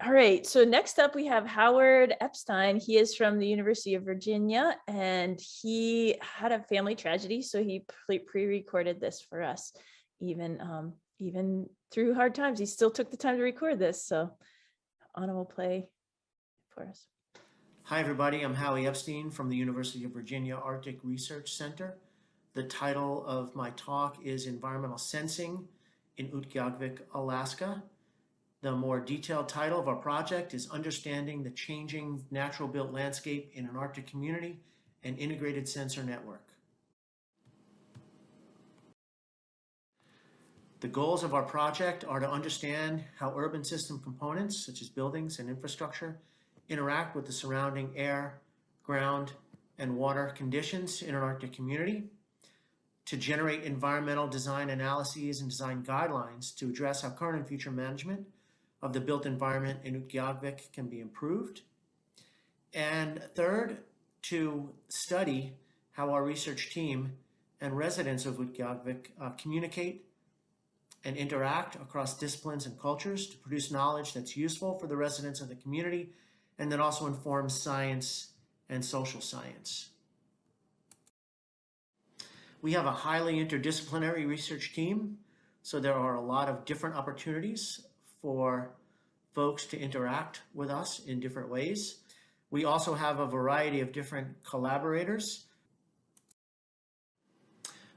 All right, so next up we have Howard Epstein. He is from the University of Virginia, and he had a family tragedy, so he pre-recorded this for us. Even through hard times, he still took the time to record this. So Anna will play for us. Hi everybody, I'm Howard Epstein from the University of Virginia Arctic Research Center. The title of my talk is Environmental Sensing in Utqiagvik, Alaska. The more detailed title of our project is Understanding the Changing Natural Built Landscape in an Arctic Community, an Integrated Sensor Network. The goals of our project are to understand how urban system components, such as buildings and infrastructure, interact with the surrounding air, ground, and water conditions in an Arctic community, to generate environmental design analyses and design guidelines to address how current and future management of the built environment in Utqiagvik can be improved, and third, to study how our research team and residents of Utqiagvik communicate and interact across disciplines and cultures to produce knowledge that's useful for the residents of the community and that also informs science and social science. We have a highly interdisciplinary research team, so there are a lot of different opportunities for folks to interact with us in different ways. We also have a variety of different collaborators.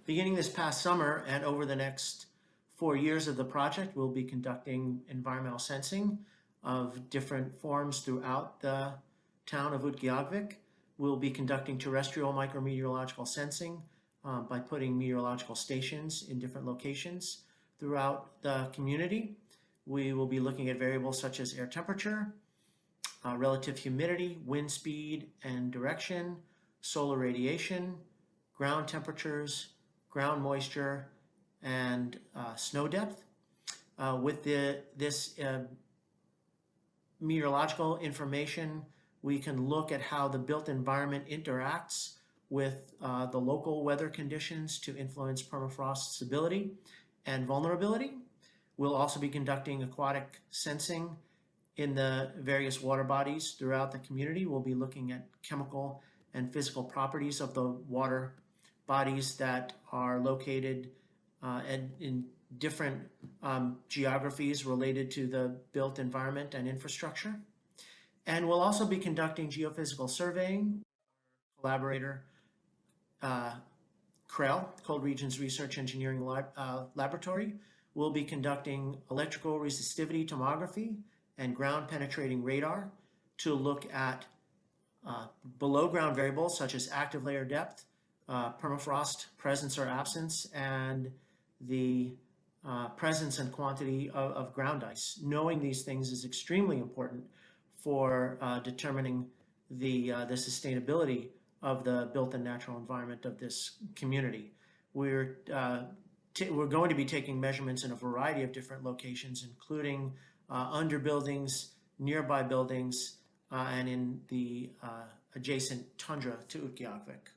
Beginning this past summer and over the next 4 years of the project, we'll be conducting environmental sensing of different forms throughout the town of Utqiagvik. We'll be conducting terrestrial micrometeorological sensing by putting meteorological stations in different locations throughout the community. We will be looking at variables such as air temperature, relative humidity, wind speed and direction, solar radiation, ground temperatures, ground moisture, and snow depth. With this meteorological information, we can look at how the built environment interacts with the local weather conditions to influence permafrost stability and vulnerability. We'll also be conducting aquatic sensing in the various water bodies throughout the community. We'll be looking at chemical and physical properties of the water bodies that are located in different geographies related to the built environment and infrastructure. And we'll also be conducting geophysical surveying. Collaborator CREL, Cold Regions Research Engineering Laboratory, will be conducting electrical resistivity tomography and ground penetrating radar to look at below ground variables such as active layer depth, permafrost presence or absence, and the presence and quantity of ground ice. Knowing these things is extremely important for determining the sustainability of the built and natural environment of this community. We're going to be taking measurements in a variety of different locations, including under buildings, nearby buildings, and in the adjacent tundra to Utqiagvik.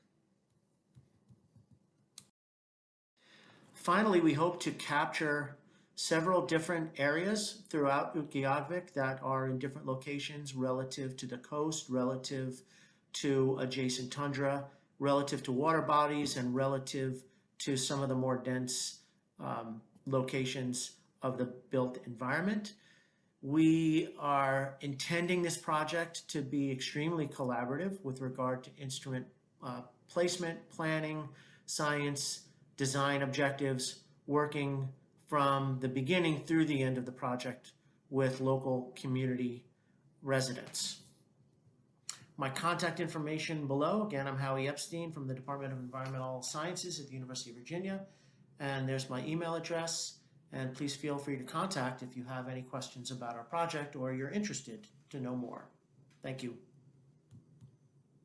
Finally, we hope to capture several different areas throughout Utqiagvik that are in different locations relative to the coast, relative to adjacent tundra, relative to water bodies, and relative to some of the more dense locations of the built environment. We are intending this project to be extremely collaborative with regard to instrument placement, planning, science, design objectives, working from the beginning through the end of the project with local community residents. My contact information below. Again, I'm Howard Epstein from the Department of Environmental Sciences at the University of Virginia, and there's my email address, and please feel free to contact if you have any questions about our project or you're interested to know more. Thank you.